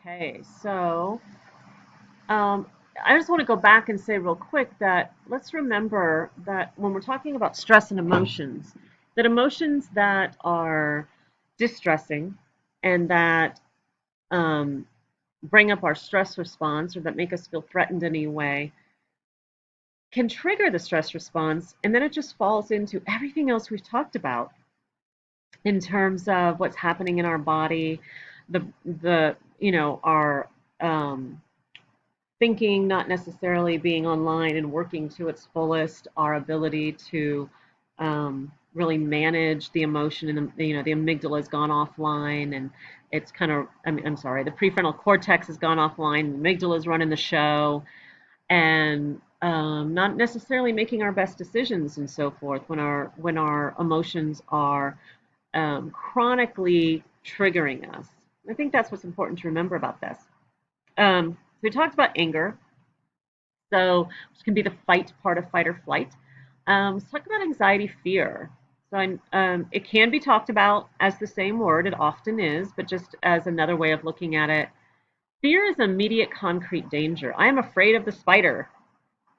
Okay, so um, I just want to go back and say real quick that let's remember that when we're talking about stress and emotions, that emotions that are distressing and that um, bring up our stress response or that make us feel threatened in any way can trigger the stress response, and then it just falls into everything else we've talked about in terms of what's happening in our body, our thinking not necessarily being online and working to its fullest, our ability to really manage the emotion, and the amygdala has gone offline, and it's kind of, I'm sorry, the prefrontal cortex has gone offline, the amygdala is running the show, and not necessarily making our best decisions and so forth when our emotions are chronically triggering us. I think that's what's important to remember about this. So we talked about anger, so which can be the fight part of fight or flight. Let's talk about anxiety, fear. It can be talked about as the same word. It often is, but just as another way of looking at it, fear is immediate, concrete danger. I am afraid of the spider.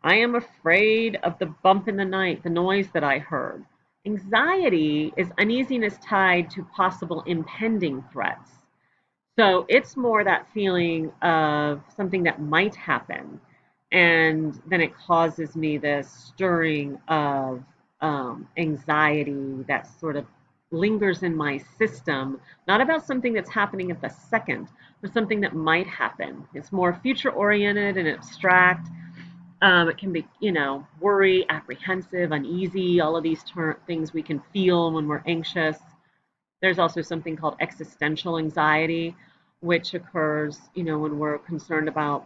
I am afraid of the bump in the night, the noise that I heard. Anxiety is uneasiness tied to possible impending threats. So it's more that feeling of something that might happen. And then it causes me this stirring of anxiety that sort of lingers in my system, not about something that's happening at the second, but something that might happen. It's more future oriented and abstract. It can be, worry, apprehensive, uneasy, all of these things we can feel when we're anxious. There's also something called existential anxiety, which occurs, when we're concerned about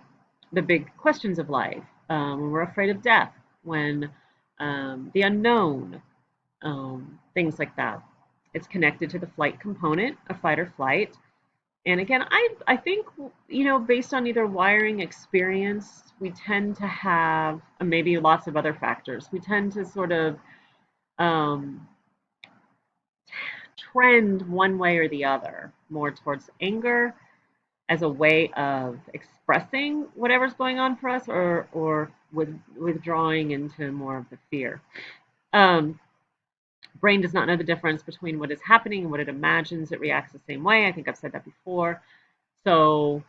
the big questions of life, when we're afraid of death, when the unknown, things like that. It's connected to the flight component of fight or flight. And again, I think, based on either wiring experience, we tend to have, and maybe lots of other factors, we tend to sort of um, trend one way or the other, more towards anger as a way of expressing whatever's going on for us, or withdrawing into more of the fear. Um, Brain does not know the difference between what is happening and what it imagines. It reacts the same way. I think I've said that before. So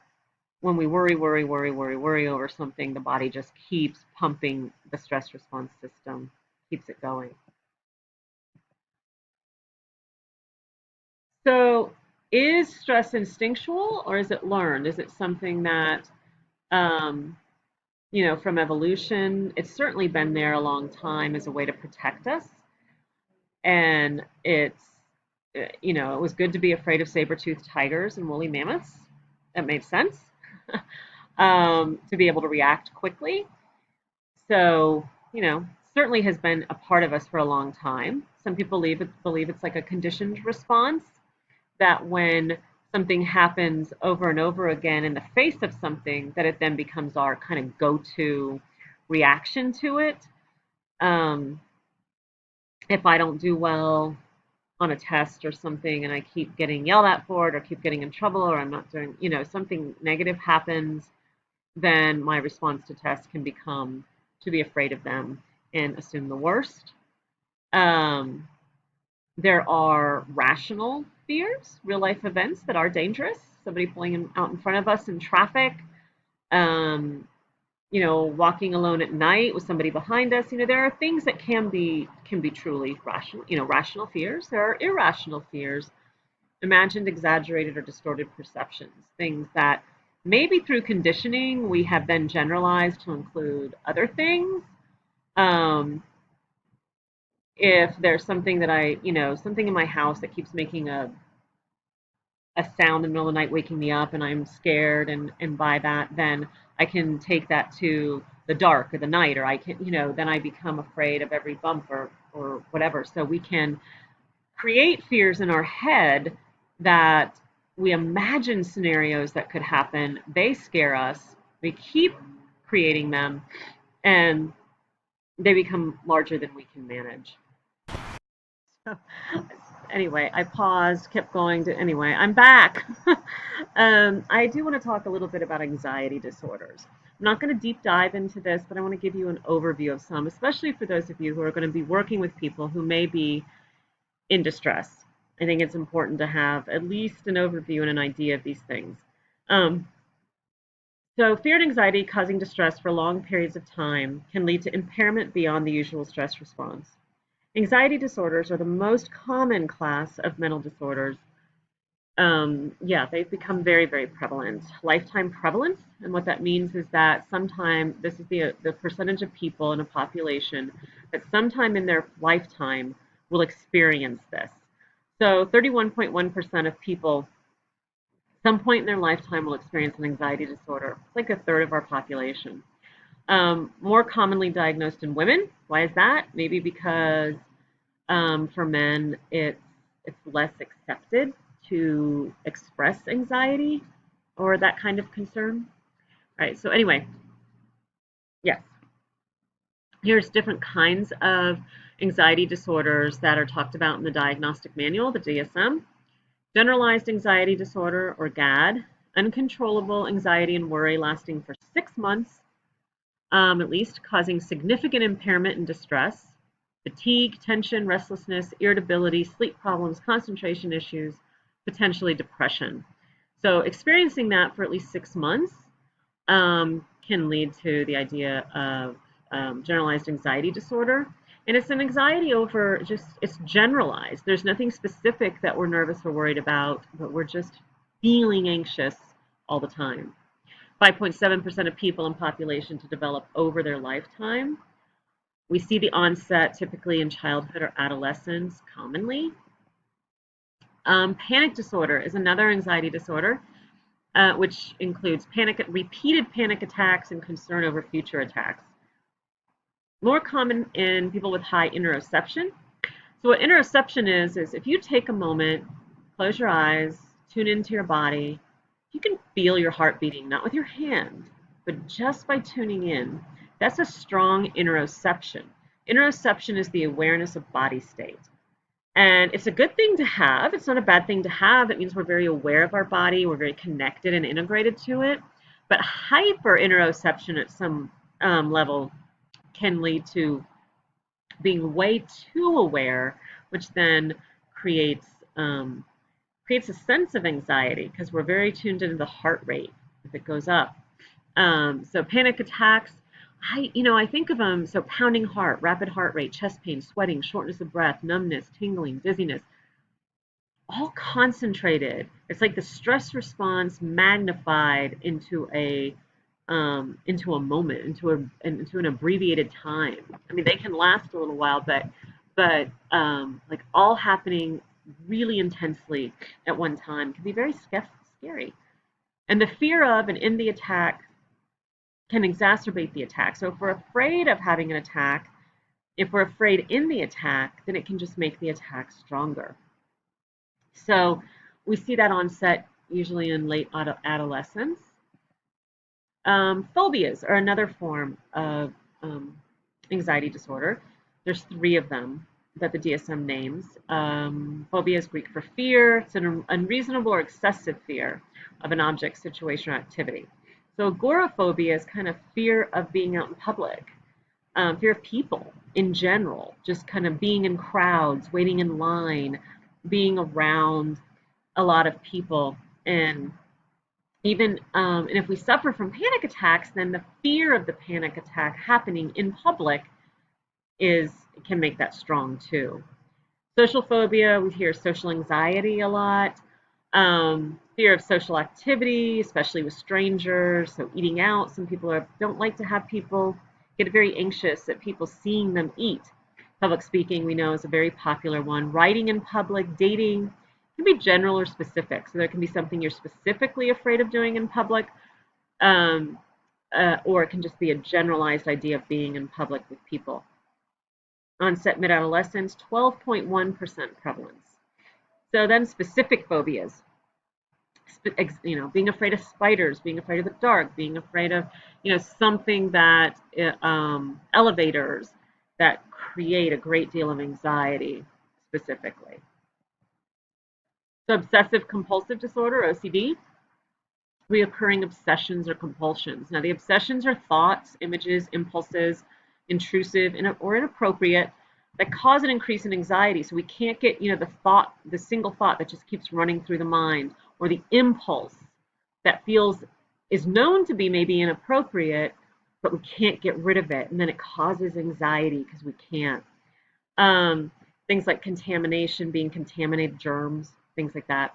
when we worry over something, the body just keeps pumping the stress response system, keeps it going. So is stress instinctual or is it learned? Is it something that, um, from evolution, it's certainly been there a long time as a way to protect us. And it was good to be afraid of saber-toothed tigers and woolly mammoths. That made sense. To be able to react quickly. So, certainly has been a part of us for a long time. Some people believe it's like a conditioned response, that when something happens over and over again in the face of something, that it then becomes our kind of go-to reaction to it. Um, if I don't do well on a test or something and I keep getting yelled at for it or keep getting in trouble or I'm not doing, something negative happens, then my response to tests can become to be afraid of them and assume the worst. Um, there are rational fears, real life events that are dangerous. Somebody pulling out in front of us in traffic, um, walking alone at night with somebody behind us. There are things that can be truly rational. Rational fears. There are irrational fears, imagined, exaggerated, or distorted perceptions. Things that maybe through conditioning we have then generalized to include other things. Um, if there's something that something in my house that keeps making a sound in the middle of the night, waking me up, and I'm scared, and by that, then I can take that to the dark or the night, or I can, then I become afraid of every bump or whatever. So we can create fears in our head that we imagine scenarios that could happen. They scare us. We keep creating them, and they become larger than we can manage. Anyway, I paused, kept going to, anyway, I'm back. I do want to talk a little bit about anxiety disorders. I'm not going to deep dive into this, but I want to give you an overview of some, especially for those of you who are going to be working with people who may be in distress. I think it's important to have at least an overview and an idea of these things. Um, so, fear and anxiety causing distress for long periods of time can lead to impairment beyond the usual stress response. Anxiety disorders are the most common class of mental disorders. Yeah, they've become very, very prevalent. Lifetime prevalence, and what that means is that sometime this is the percentage of people in a population that sometime in their lifetime will experience this. So, 31.1% of people, some point in their lifetime, will experience an anxiety disorder. It's like a third of our population. More commonly diagnosed in women. Why is that? Maybe because for men, it's less accepted to express anxiety or that kind of concern. All right. So anyway, yes, here's different kinds of anxiety disorders that are talked about in the diagnostic manual, the DSM. Generalized anxiety disorder, or GAD, uncontrollable anxiety and worry lasting for 6 months, at least, causing significant impairment and distress, fatigue, tension, restlessness, irritability, sleep problems, concentration issues, potentially depression. So experiencing that for at least 6 months can lead to the idea of generalized anxiety disorder. And it's an anxiety over just, it's generalized. There's nothing specific that we're nervous or worried about, but we're just feeling anxious all the time. 5.7% of people in population to develop over their lifetime. We see the onset typically in childhood or adolescence commonly. Panic disorder is another anxiety disorder, which includes repeated panic attacks and concern over future attacks. More common in people with high interoception. So what interoception is if you take a moment, close your eyes, tune into your body, you can feel your heart beating, not with your hand, but just by tuning in. That's a strong interoception. Interoception is the awareness of body state. And it's a good thing to have. It's not a bad thing to have. It means we're very aware of our body. We're very connected and integrated to it. But hyper interoception at some level can lead to being way too aware, which then creates creates a sense of anxiety because we're very tuned into the heart rate if it goes up. So panic attacks, I think of them, so pounding heart, rapid heart rate, chest pain, sweating, shortness of breath, numbness, tingling, dizziness, all concentrated. It's like the stress response magnified into a moment, into an abbreviated time. I mean, they can last a little while, but like all happening really intensely at one time can be very scary. And the fear of and in the attack can exacerbate the attack. So if we're afraid of having an attack, if we're afraid in the attack, then it can just make the attack stronger. So we see that onset usually in late adolescence. Phobias are another form of anxiety disorder. There's three of them that the DSM names. Phobia is Greek for fear. It's an unreasonable or excessive fear of an object, situation, or activity. So agoraphobia is kind of fear of being out in public, fear of people in general, just kind of being in crowds, waiting in line, being around a lot of people. And even and if we suffer from panic attacks, then the fear of the panic attack happening in public can make that strong too. Social phobia, we hear social anxiety a lot. Fear of social activity, especially with strangers. So eating out, some people don't like to have people, get very anxious at people seeing them eat. Public speaking, we know, is a very popular one. Writing in public, dating, can be general or specific. So there can be something you're specifically afraid of doing in public, or it can just be a generalized idea of being in public with people. Onset mid-adolescence, 12.1% prevalence. So then specific phobias, being afraid of spiders, being afraid of the dark, being afraid of, something that, elevators that create a great deal of anxiety specifically. So obsessive compulsive disorder, OCD, reoccurring obsessions or compulsions. Now, the obsessions are thoughts, images, impulses, intrusive or inappropriate that cause an increase in anxiety. So we can't get, the single thought that just keeps running through the mind, or the impulse that is known to be maybe inappropriate, but we can't get rid of it. And then it causes anxiety because we can't. Things like contamination, being contaminated, germs, things like that.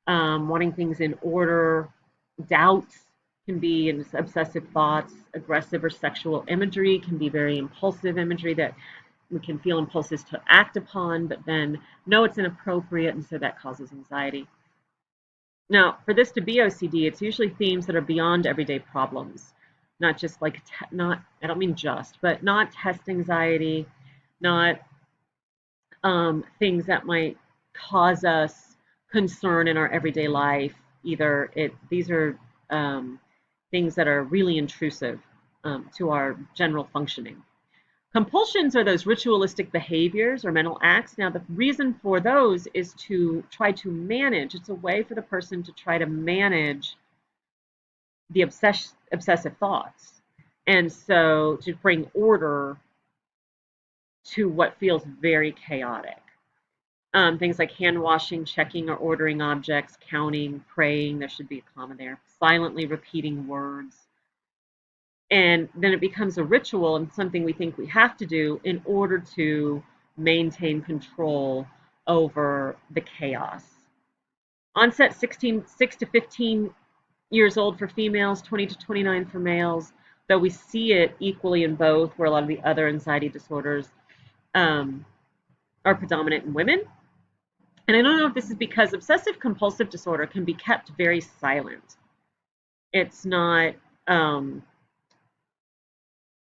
Wanting things in order, doubts can be in obsessive thoughts, aggressive or sexual imagery can be very impulsive imagery that we can feel impulses to act upon, but then know it's inappropriate, and so that causes anxiety. Now, for this to be OCD, it's usually themes that are beyond everyday problems, not just like, I don't mean just, but not test anxiety, not things that might cause us concern in our everyday life. These are things that are really intrusive to our general functioning. Compulsions are those ritualistic behaviors or mental acts. Now, the reason for those is to try to manage. It's a way for the person to try to manage the obsessive thoughts. And so to bring order to what feels very chaotic. Things like hand washing, checking or ordering objects, counting, praying, there should be a comma there, silently repeating words. And then it becomes a ritual and something we think we have to do in order to maintain control over the chaos. Onset 6 to 15 years old for females, 20 to 29 for males, though we see it equally in both, where a lot of the other anxiety disorders are predominant in women. And I don't know if this is because obsessive compulsive disorder can be kept very silent. It's not,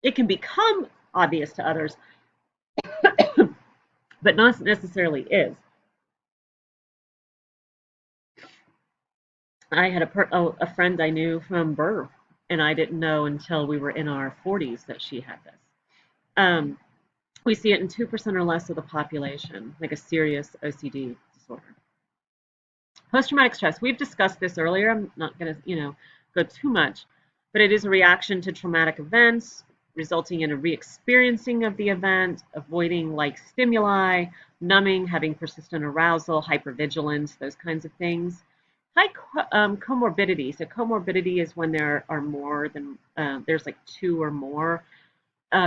it can become obvious to others, but not necessarily is. I had a friend I knew from birth, and I didn't know until we were in our 40s that she had this. We see it in 2% or less of the population, like a serious OCD disorder. Post-traumatic stress, we've discussed this earlier. I'm not going to, go too much, but it is a reaction to traumatic events, resulting in a re-experiencing of the event, avoiding like stimuli, numbing, having persistent arousal, hypervigilance, those kinds of things. High comorbidity. So comorbidity is when there are more than, there's like two or more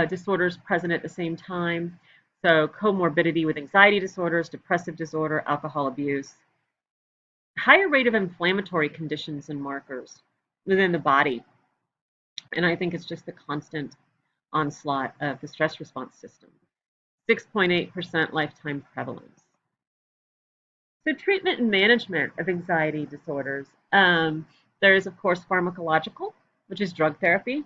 disorders present at the same time. So comorbidity with anxiety disorders, depressive disorder, alcohol abuse. Higher rate of inflammatory conditions and markers within the body. And I think it's just the constant onslaught of the stress response system. 6.8% lifetime prevalence. So treatment and management of anxiety disorders. There is, of course, pharmacological, which is drug therapy.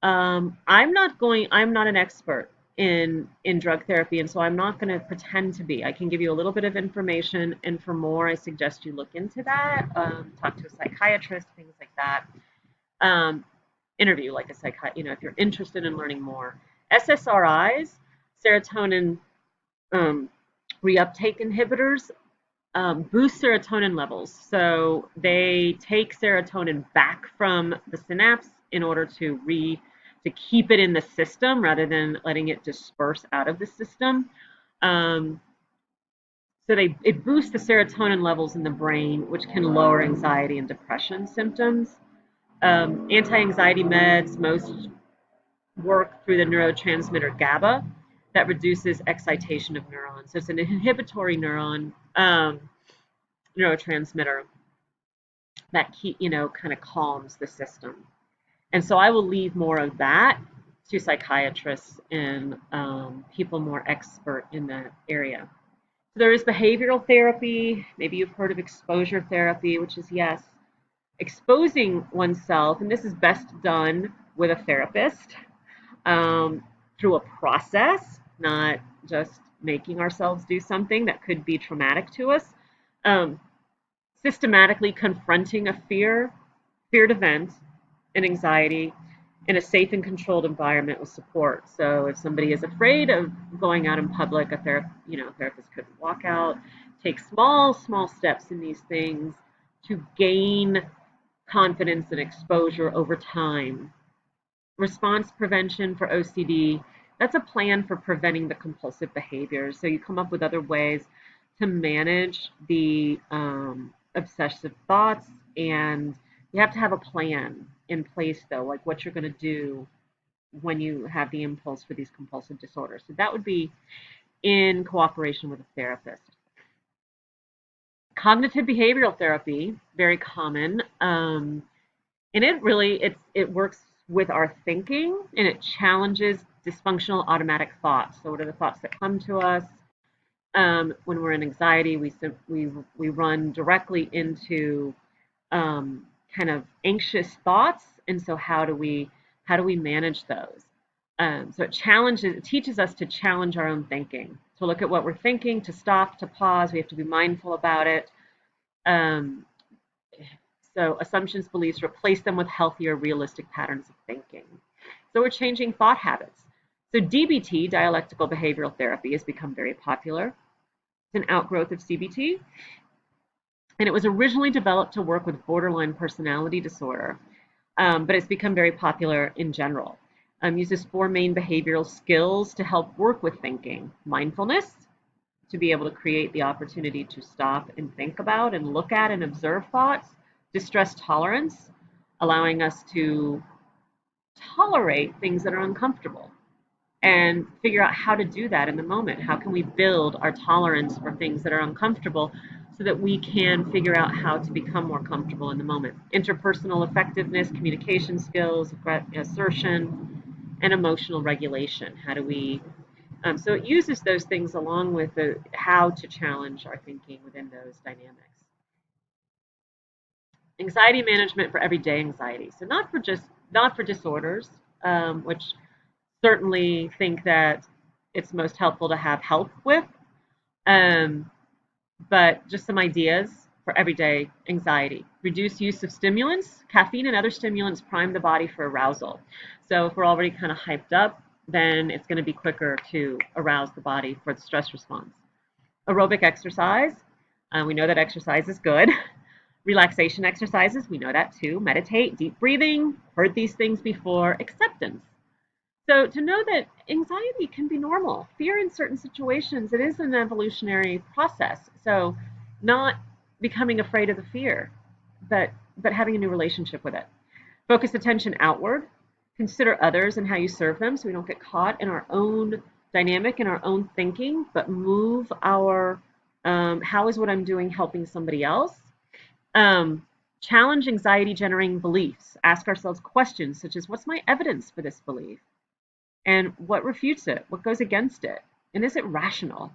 I'm not an expert in drug therapy, and so I'm not going to pretend to be. I can give you a little bit of information, and for more, I suggest you look into that, talk to a psychiatrist, things like that. Interview like a psychiatrist, if you're interested in learning more. SSRIs, serotonin reuptake inhibitors, boost serotonin levels. So they take serotonin back from the synapse in order to keep it in the system rather than letting it disperse out of the system. So it boosts the serotonin levels in the brain, which can lower anxiety and depression symptoms. Anti-anxiety meds, most work through the neurotransmitter GABA that reduces excitation of neurons. So it's an inhibitory neurotransmitter that kind of calms the system. And so I will leave more of that to psychiatrists and people more expert in that area. So there is behavioral therapy. Maybe you've heard of exposure therapy, which is, yes, exposing oneself, and this is best done with a therapist through a process, not just making ourselves do something that could be traumatic to us. Systematically confronting a feared event and anxiety in a safe and controlled environment with support. So if somebody is afraid of going out in public, a therapist could walk out, take small, small steps in these things to gain confidence and exposure over time. Response prevention for OCD, that's a plan for preventing the compulsive behaviors. So you come up with other ways to manage the obsessive thoughts, and you have to have a plan in place, though, like what you're going to do when you have the impulse for these compulsive disorders. So that would be in cooperation with a therapist. Cognitive behavioral therapy, very common, and it works with our thinking, and it challenges dysfunctional automatic thoughts. So what are the thoughts that come to us? When we're in anxiety, we run directly into kind of anxious thoughts, and so how do we manage those? So it teaches us to challenge our own thinking, to look at what we're thinking, to stop, to pause. We have to be mindful about it. Um, so assumptions, beliefs, replace them with healthier, realistic patterns of thinking. So we're changing thought habits. So DBT, dialectical behavioral therapy, has become very popular. It's an outgrowth of CBT, and it was originally developed to work with borderline personality disorder, but it's become very popular in general. Uses four main behavioral skills to help work with thinking: mindfulness, to be able to create the opportunity to stop and think about and look at and observe thoughts; distress tolerance, allowing us to tolerate things that are uncomfortable and figure out how to do that in the moment. How can we build our tolerance for things that are uncomfortable so that we can figure out how to become more comfortable in the moment? Interpersonal effectiveness, communication skills, assertion, and emotional regulation. How do we so it uses those things along with how to challenge our thinking within those dynamics. Anxiety management for everyday anxiety. So not for disorders, which certainly think that it's most helpful to have help with, um, but just some ideas for everyday anxiety. Reduce use of stimulants. Caffeine and other stimulants prime the body for arousal. So if we're already kind of hyped up, then it's going to be quicker to arouse the body for the stress response. Aerobic exercise. We know that exercise is good. Relaxation exercises, we know that too. Meditate, deep breathing, heard these things before. Acceptance. So to know that anxiety can be normal. Fear in certain situations, it is an evolutionary process. So not becoming afraid of the fear, but having a new relationship with it. Focus attention outward. Consider others and how you serve them so we don't get caught in our own dynamic and our own thinking, but move our how is what I'm doing helping somebody else? Challenge anxiety generating beliefs. Ask ourselves questions such as, what's my evidence for this belief? And what refutes it? What goes against it? And is it rational?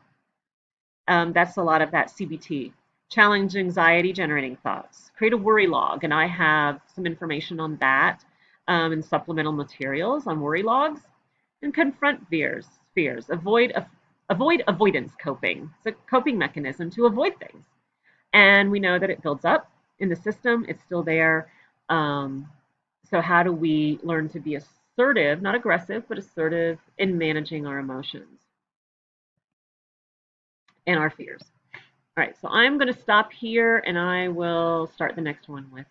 That's a lot of that CBT. Challenge anxiety generating thoughts. Create a worry log. And I have some information on that in supplemental materials on worry logs. And confront fears. Avoid avoidance coping. It's a coping mechanism to avoid things. And we know that it builds up in the system. It's still there. So how do we learn to be assertive, not aggressive, but assertive in managing our emotions and our fears? All right, so I'm going to stop here and I will start the next one with